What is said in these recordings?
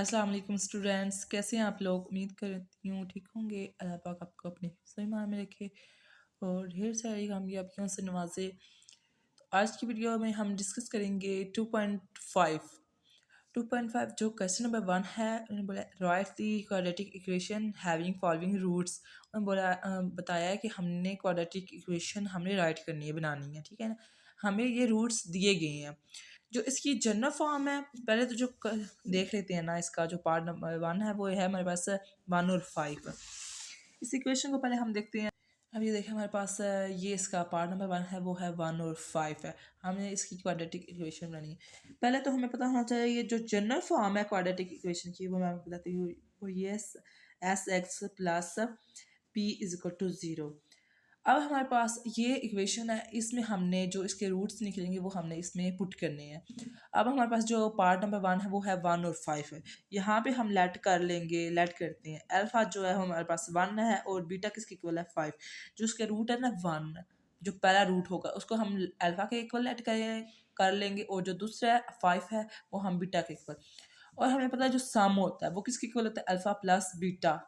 अस्सलाम वालेकुम स्टूडेंट्स, कैसे हैं आप लोग? उम्मीद करती हूँ ठीक होंगे। अल्लाह पाक आपको अपने सही ईमान में रखे और ढेर सारी कामयाबियों से नवाजे। तो आज की वीडियो में हम डिस्कस करेंगे 2.5। 2.5 जो क्वेश्चन नंबर 1 है, उन्होंने बोला write the quadratic equation having following roots. उन्होंने बोला बताया है कि हमने क्वाड्रेटिक इक्वेशन हमने राइट करनी है, बनानी है, ठीक है ना। हमें ये रूट्स दिए गए हैं। जो इसकी जनरल फॉर्म है, पहले तो देख लेते हैं ना, इसका जो पार्ट नंबर 1 है वो है हमारे पास 1 और 5। इस इक्वेशन को पहले हम देखते हैं। अब ये देखें हमारे पास ये इसका पार्ट नंबर 1 है, वो है 1 और 5 है। हमने इसकी क्वाड्रेटिक इक्वेशन बनानी है। पहले तो हमें पता होना चाहिए ये जो जनरल फॉर्म है क्वाड्रेटिक इक्वेशन की, वो मैं आपको बताती हूँ। वो ये S x plus P is equal to 0। अब हमारे पास ये इक्वेशन है, इसमें हमने जो इसके रूट्स निकलेंगे वो हमने इसमें पुट करने हैं। अब हमारे पास जो पार्ट नंबर 1 है वो है 1 और 5 है। यहाँ पे हम लेट कर लेंगे, लेट करते हैं। अल्फा जो है हमारे पास 1 है और बीटा किसके इक्वल है 5। जो उसके रूट है ना 1, जो पहला रूट होगा उसको हम अल्फा के इक्वल लेट कर लेंगे, और जो दूसरा है 5 है वो हम बीटा के इक्वल। और हमें पता है जो सम होता है वो किसके इक्वल होता है, अल्फा प्लस बीटा।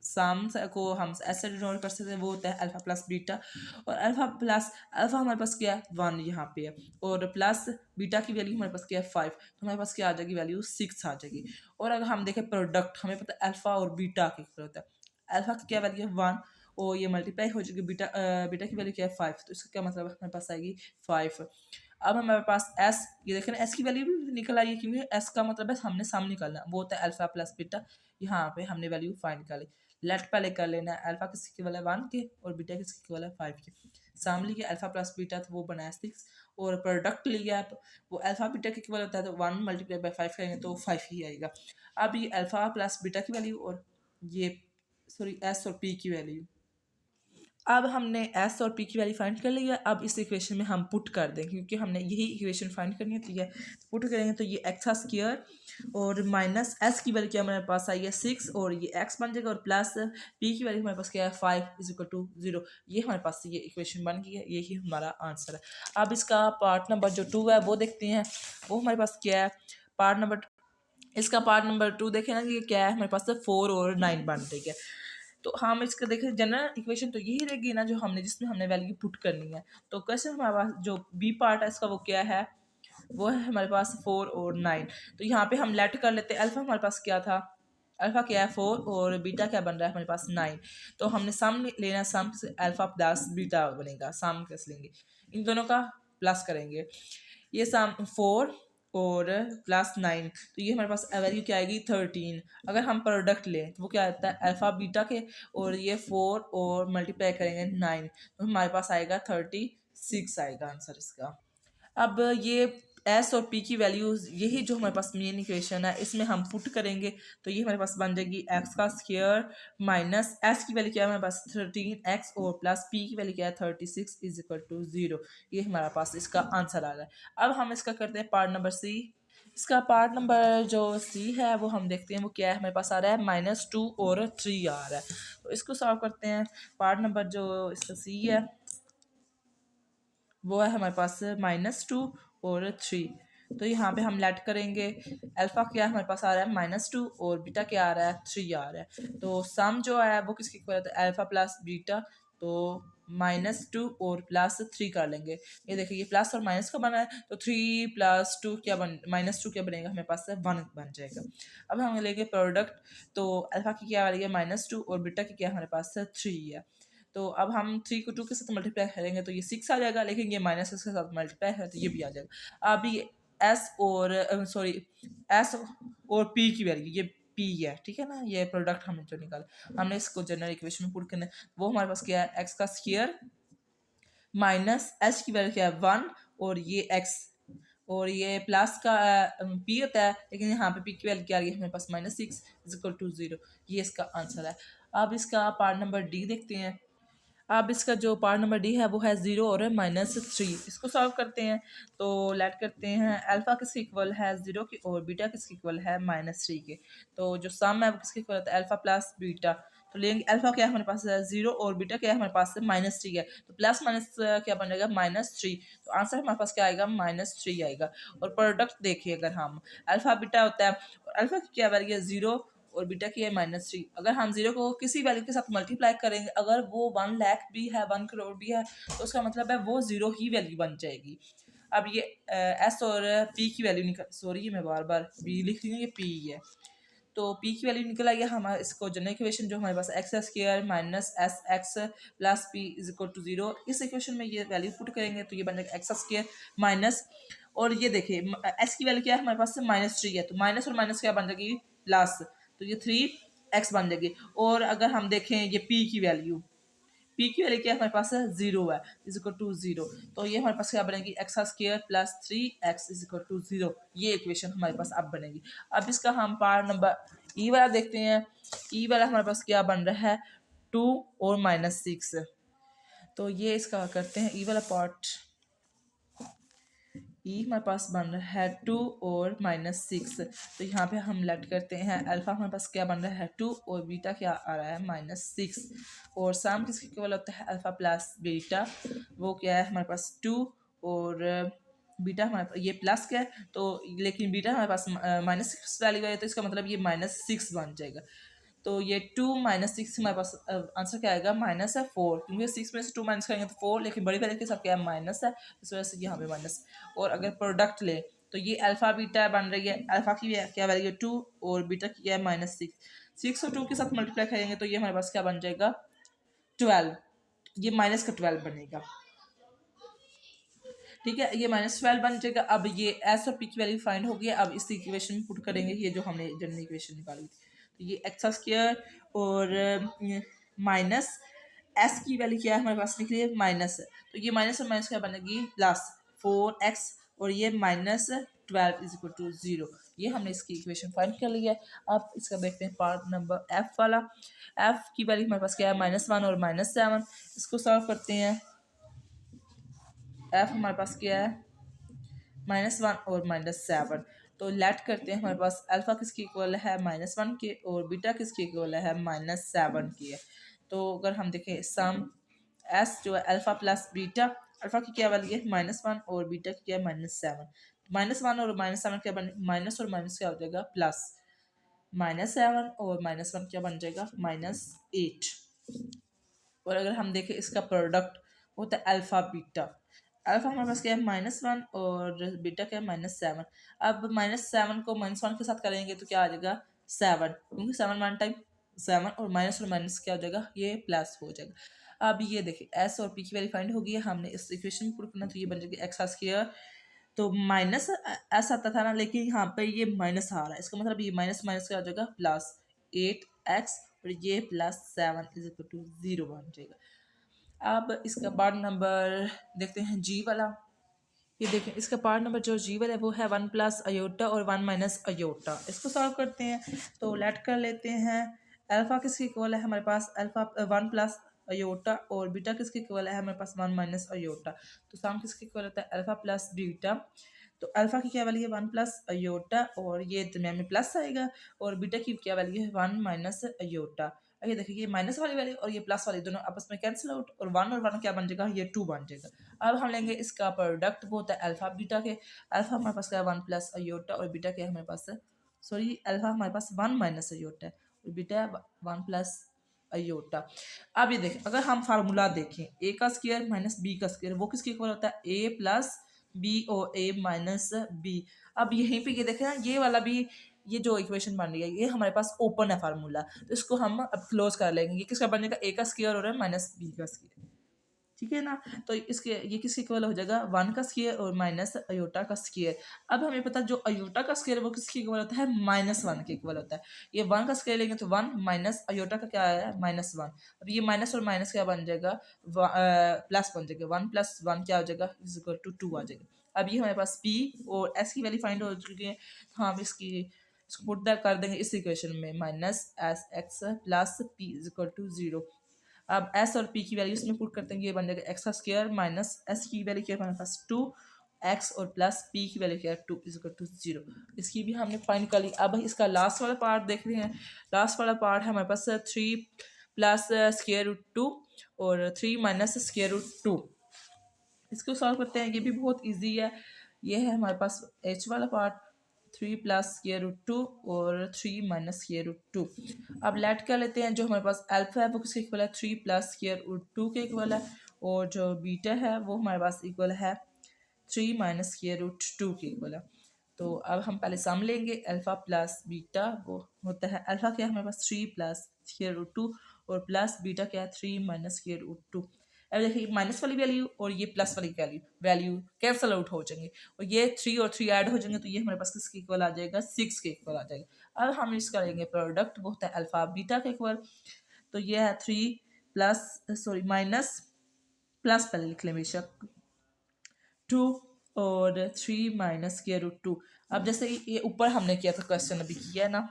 सम को हम ऐसे डिनोट कर सकते हैं, वो होता है अल्फा प्लस बीटा। और अल्फा हमारे पास क्या है 1 यहाँ पे है, और प्लस बीटा की वैल्यू हमारे पास क्या है 5। तो हमारे पास क्या आ जाएगी वैल्यू 6 आ जाएगी। और अगर हम देखें प्रोडक्ट, हमें पता है अल्फा और बीटा की होता है। अल्फा की क्या वैल्यू है 1, और ये मल्टीप्लाई हो जाएगी बीटा की वैल्यू क्या है 5। तो इसका क्या मतलब है, हमारे पास आएगी 5। अब हमारे पास एस, ये देखें एस की वैल्यू भी निकल आई है, क्योंकि एस का मतलब है हमने सम निकालना, वो होता है अल्फा प्लस बीटा। यहाँ पे हमने वैल्यू फाइंड निकाली। लेट पहले कर लेना है, अल्फा किसके इक्वल है 1 के और बीटा किसके इक्वल है 5 के। सम लिया अल्फा प्लस बीटा, तो वो बनाया 6। और प्रोडक्ट लिया वो अल्फा बीटा के इक्वल होता है, तो 1 मल्टीप्लाई बाई 5 करेंगे तो 5 ही आएगा। अब ये अल्फा प्लस बीटा की वैल्यू और ये सॉरी एस और पी की वैल्यू, अब हमने एस और पी की वैल्यू फाइंड कर ली है। अब इस इक्वेशन में हम पुट कर दें, क्योंकि हमने यही इक्वेशन फाइंड करनी होती है। पुट करेंगे तो ये एक्स स्क्वायर और माइनस एस की वैल्यू क्या हमारे पास आई है 6, और ये एक्स बन जाएगा, और प्लस पी की वैल्यू हमारे पास क्या है 5 इज इक्वल टू 0। ये हमारे पास ये इक्वेशन बन गई है, यही हमारा आंसर है। अब इसका पार्ट नंबर जो 2 है वो देखते हैं। वो हमारे पास क्या है, पार्ट नंबर इसका पार्ट नंबर 2 देखें ना, ये क्या है हमारे पास 4 और 9 बन रही है। तो हम इसका देखें जनरल इक्वेशन तो यही रहेगी ना, जो हमने जिसमें हमने वैल्यू पुट करनी है। तो कैसे हमारे पास जो बी पार्ट है इसका वो क्या है, वो है हमारे पास 4 और 9। तो यहाँ पे हम लेट कर लेते हैं। अल्फा हमारे पास क्या था, अल्फा क्या है 4, और बीटा क्या बन रहा है हमारे पास 9। तो हमने सम लेना, सम से अल्फा प्लस बीटा बनेगा, सम कैसे लेंगे, इन दोनों का प्लस करेंगे। ये सम 4 और प्लस 9, तो ये हमारे पास वैल्यू क्या आएगी 13। अगर हम प्रोडक्ट लें तो वो क्या आता है अल्फा बीटा के, और ये 4 और मल्टीप्लाई करेंगे 9, तो हमारे पास आएगा 36 आएगा आंसर इसका। अब ये एस और पी की वैल्यूज, यही जो हमारे पास मेन इक्वेशन है इसमें हम पुट करेंगे, तो ये हमारे पास बन जाएगी एक्स का स्क्वायर माइनस एस की वैल्यू क्या है हमारे पास 13x, और प्लस पी की वैल्यू क्या है 36 इज इक्वल टू 0। ये हमारे पास इसका आंसर आ रहा है। अब हम इसका करते हैं पार्ट नंबर सी। इसका पार्ट नंबर जो सी है वो हम देखते हैं, वो क्या है हमारे पास आ रहा है -2 और 3 आ रहा है। तो इसको सॉल्व करते हैं। पार्ट नंबर जो इसका सी है वो है हमारे पास -2 और 3। तो यहाँ पे हम लेट करेंगे। अल्फा क्या हमारे पास आ रहा है -2, और बीटा क्या आ रहा है 3 आ रहा है। तो सम जो है वो किसके इक्वल है, अल्फा प्लस बीटा। तो -2 और +3 कर लेंगे। ये देखिए ये प्लस और माइनस का बना है, तो 3 + 2 क्या -2 क्या बनेगा हमारे पास 1 बन जाएगा। अब हम लेंगे प्रोडक्ट, तो अल्फा की क्या वाली है -2, और बीटा की क्या हमारे पास 3 है। तो अब हम 3 को 2 के साथ मल्टीप्लाई करेंगे तो ये 6 आ जाएगा, लेकिन ये माइनस इसके साथ मल्टीप्लाई है तो ये भी आ जाएगा। अब ये एस और एस और पी की वैल्यू, ये पी है, ठीक है ना। ये प्रोडक्ट हमने जो निकाला, हमने इसको जनरल इक्वेशन में पुट करना है। वो हमारे पास क्या है एक्स का स्क्वायर माइनस एच की वैल्यू क्या है 1, और ये एक्स, और ये प्लस का पी होता है, लेकिन यहाँ पे पी की वैल्यू क्या आ रही है हमारे पास -6 इज इक्वल टू 0। ये इसका आंसर है। अब इसका पार्ट नंबर डी देखते हैं। अब इसका जो पार्ट नंबर डी है वो है 0 और -3। इसको सॉल्व करते हैं। तो लेट करते हैं अल्फा किसके इक्वल है 0 की, और बीटा किसके इक्वल है -3 के। तो जो सम है वो किसके इक्वल होता है अल्फा प्लस बीटा। तो लेंगे अल्फा क्या है हमारे पास 0 और बीटा क्या है हमारे पास -3 है, तो प्लस माइनस क्या बन जाएगा -3, तो आंसर हमारे पास क्या आएगा -3 आएगा। और प्रोडक्ट देखिए अगर हम अल्फा बीटा होता है और अल्फा की क्या वैल्यू है 0 और बीटा की है -3, अगर हम 0 को किसी वैल्यू के साथ मल्टीप्लाई करेंगे, अगर वो 1 लाख भी है 1 करोड़ भी है तो उसका मतलब है वो 0 ही वैल्यू बन जाएगी। अब ये एस और पी की वैल्यू निकल, सॉरी मैं बार बार बी लिख रही हूँ, ये पी है, तो पी की वैल्यू निकल आई है हमारा, इसको जनरल इक्वेशन जो हमारे पास X square minus S x plus P is equal to 0, इस इक्वेशन में ये वैल्यू पुट करेंगे तो ये बन जाएगा एक्स स्क्वायर माइनस, और ये देखिए एस की वैल्यू क्या है हमारे पास से -3 है, तो माइनस और माइनस क्या बन जाएगी प्लस, तो ये 3x बन जाएगी। और अगर हम देखें ये पी की वैल्यू, पी की वैल्यू क्या है हमारे पास 0 है, इज इक्वल टू 0, तो ये हमारे पास क्या बनेगी x square plus 3x is equal to 0, ये इक्वेशन हमारे पास अब बनेगी। अब इसका हम पार्ट नंबर ई वाला देखते हैं। ई वाला हमारे पास क्या बन रहा है 2 और -6, तो ये इसका करते हैं ई वाला पार्ट। ई हमारे पास बन रहा है 2 और -6, तो यहाँ पे हम लेट करते हैं अल्फा हमारे पास क्या बन रहा है 2 और बीटा क्या आ रहा है -6, और सम किसके इक्वल होता है अल्फा प्लस बीटा, वो क्या है हमारे पास 2 और बीटा हमारे पास ये प्लस क्या है, तो लेकिन बीटा हमारे पास -6 वैल्यू है, तो इसका मतलब ये -6 बन जाएगा, तो ये 2 -6 हमारे पास आंसर क्या आएगा -4, क्योंकि 6 में से 2 माइनस करेंगे तो 4, लेकिन बड़ी वैल्यू के साथ क्या है माइनस है, इस वजह से यहाँ पे माइनस। और अगर प्रोडक्ट ले तो ये अल्फा बीटा बन रही है, अल्फा की क्या वैल्यू है 2 और बीटा की क्या है -6, 6 और 2 के साथ मल्टीप्लाई करेंगे तो ये हमारे पास क्या बन जाएगा 12, ये माइनस का 12 बनेगा, ठीक है, ये -12 बन जाएगा। अब ये एस और पी की वैल्यू फाइंड हो गई, अब इस इक्वेशन में पुट करेंगे ये जो हमने जनरल इक्वेशन निकाली थी, तो ये एक्स स्क्वायर और माइनस एस की वैल्यू क्या है हमारे पास निकली है माइनस, तो ये माइनस और माइनस क्या बनेगी प्लस 4x और ये -12 इज इक्वल टू 0, ये हमने इसकी इक्वेशन फाइंड कर ली है। अब इसका देखते हैं पार्ट नंबर एफ वाला। एफ की वैल्यू हमारे पास क्या है -1 और -7, इसको सॉल्व करते हैं। एफ हमारे पास क्या है -1 और -7, तो लेट करते हैं हमारे पास अल्फा किसके इक्वल है -1 के और बीटा किसके इक्वल है -7 के है। तो अगर हम देखें सम एस जो है अल्फा प्लस बीटा, अल्फा की क्या वैल्यू है -1 और बीटा की क्या है -7, -1 और -7 क्या बन, माइनस और माइनस क्या हो जाएगा प्लस, -7 और -1 क्या बन जाएगा -8। और अगर हम देखें इसका प्रोडक्ट होता है अल्फा बीटा, अल्फा हमारे पास क्या है -1 और बीटा क्या है -7, अब -7 को -1 के साथ करेंगे तो क्या आ जाएगा 7, क्योंकि 7 वन टाइम 7 और माइनस क्या हो जाएगा ये प्लस हो जाएगा। अब ये देखिए एस और पी की वैल्यू फाइंड होगी, हमने इस इक्वेशन में पुट करना, तो ये बन जाएगी एक्स स्क्वायर, तो माइनस एस आता था ना, लेकिन यहाँ पे ये माइनस आ रहा है, इसका मतलब ये माइनस माइनस क्या हो जाएगा प्लस 8x और ये +7 इज इक्वल टू 0 बन जाएगा। अब इसका पार्ट नंबर देखते हैं जी वाला। ये देखें इसका पार्ट नंबर जो जी वाला है वो है 1 प्लस अयोटा और 1 माइनस अयोटा, इसको सॉल्व करते हैं, तो लेट कर लेते हैं अल्फा किसके इक्वल है हमारे पास अल्फा 1 प्लस अयोटा और बीटा किसके इक्वल है हमारे पास 1 माइनस अयोटा, तो सम किसके इक्वल होता है अल्फा प्लस बीटा, तो अल्फा की क्या वैल्यू है 1 प्लस अयोटा और ये दरमियान में प्लस आएगा, और बीटा की क्या वैल्यू है 1 माइनस अयोटा। ये देखिए ये माइनस वाली वैल्यू और ये प्लस वाली दोनों आपस में कैंसिल आउट, और 1 और 1 क्या बन जाएगा ये 2 बन जाएगा। अब हम लेंगे इसका प्रोडक्ट, वो होता है अल्फा बीटा के, अल्फा हमारे पास क्या है 1 प्लस अयोटा और बीटा क्या है हमारे पास है, सॉरी अल्फा हमारे पास 1 माइनस अयोटा है और बीटा 1 प्लस अयोटा। अब ये देखें अगर हम फार्मूला देखें ए का स्क्वायर माइनस बी का स्क्वायर वो किसके इक्वल होता है ए प्लस बी और ए माइनस बी। अब यहीं पे ये देखें ना ये वाला भी, ये जो इक्वेशन बन रही है ये हमारे पास ओपन है फार्मूला, तो इसको हम अब क्लोज कर लेंगे, ये किसका बनेगा ए का स्क्वायर हो रहा है माइनस बी का स्क्वायर, ठीक है ना, तो इसके ये किसके इक्वल हो जाएगा 1 का स्क्वायर और माइनस अयोटा का स्क्वायर। अब हमें पता जो अयोटा का स्क्वायर वो किसके इक्वल होता है -1 के इक्वल होता है, ये 1 का स्क्वायर लेंगे तो 1 माइनस अयोटा का क्या है -1, अब ये माइनस और माइनस क्या बन जाएगा प्लस बन जाएगा, 1 + 1 क्या हो जाएगा इज इक्वल टू 2 आ जाएगा। अब ये हमारे पास पी और एस की वैल्यू फाइंड हो चुकी है, तो हम इसको पुट कर देंगे इस इक्वेशन में -s(x + p = 0। अब एस और पी की वैल्यू इसमें पुट करते हैं, ये बन जाएगा एक्स का स्क्वायर माइनस एस की वैल्यू क्या है हमारे पास 2 एक्स और प्लस पी की वैल्यू क्या है 2 = 0, इसकी भी हमने फाइंड कर ली। अब इसका लास्ट वाला पार्ट देख रहे हैं, लास्ट वाला पार्ट है हमारे पास 3 प्लस स्क्वायर रूट 2 और 3 माइनस स्क्वायर रूट 2। इसको सॉल्व करते हैं, ये भी बहुत इजी है। ये है हमारे पास h वाला पार्ट, 3 प्लस स्क्वायर रूट 2 और 3 माइनस स्क्वायर रूट 2। अब लेट कर लेते हैं, जो हमारे पास अल्फा है वो किसके इक्वल है, 3 प्लस स्क्वायर रूट 2 के इक्वल है, और जो बीटा है वो हमारे पास इक्वल है 3 माइनस स्क्वायर रूट 2 के इक्वल है। तो अब हम पहले सम लेंगे, अल्फा प्लस बीटा वो होता है, अल्फा क्या है हमारे पास 3 प्लस स्क्वायर रूट 2 और प्लस बीटा क्या है 3 माइनस स्क्वायर रूट 2। अब देखिए माइनस वाली वैल्यू और ये प्लस वाली वैल्यू कैंसल आउट हो जाएंगे, और ये 3 और 3 ऐड हो जाएंगे, तो ये हमारे पास किसके इक्वल आ जाएगा, 6 के इक्वल आ जाएगा। अब हम इसका लेंगे प्रोडक्ट, वो होता है अल्फा बीटा के इक्वल, तो ये है 3 प्लस सॉरी माइनस प्लस पहले लिख लें बेशक 2 और 3 माइनस स्क्वायर रूट 2। अब जैसे ये ऊपर हमने किया था क्वेश्चन अभी किया है ना,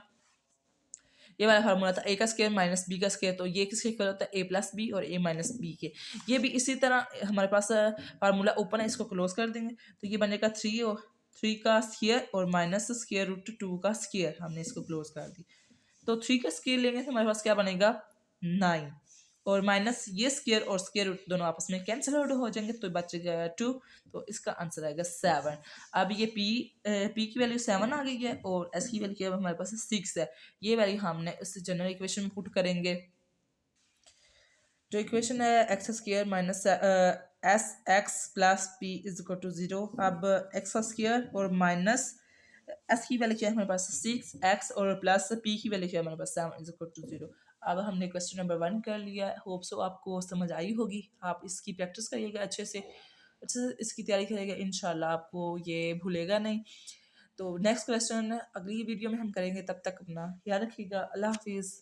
ये वाला फार्मूला था ए का स्क्वायर माइनस बी का स्क्वायर, तो ये किसके इक्वल होता है, ए प्लस बी और ए माइनस बी के। ये भी इसी तरह हमारे पास फार्मूला ओपन है, इसको क्लोज कर देंगे, तो ये बनेगा 3 और 3 का स्क्वायर और माइनस स्क्वायर रूट 2 का स्क्वायर, हमने इसको क्लोज कर दी। तो 3 का स्क्वायर लेंगे तो हमारे पास क्या बनेगा 9, और माइनस ये स्क्वायर और स्क्वायर रूट दोनों आपस में कैंसिल आउट हो जाएंगे, तो बच गया 2, तो इसका आंसर आएगा 7। अब ये पी की वैल्यू 7 आ गई है और एस की वैल्यू हमारे पास 6 है। ये वैल्यू हमने इस जनरल इक्वेशन में पुट करेंगे, जो इक्वेशन है x square minus S x plus P is equal to 0। अब एक्स का स्क्वायर और माइनस एस की वैल्यू क्या है हमारे पास 6x और प्लस पी की वैल्यू क्या है हमारे पास 7 इज इक्वल टू 0। अब हमने क्वेश्चन नंबर 1 कर लिया है, होप सो आपको समझ आई होगी, आप इसकी प्रैक्टिस करिएगा अच्छे से इसकी तैयारी करिएगा, इंशाल्लाह आपको ये भूलेगा नहीं। तो नेक्स्ट क्वेश्चन अगली वीडियो में हम करेंगे, तब तक अपना ख्याल रखिएगा, अल्लाह हाफिज़।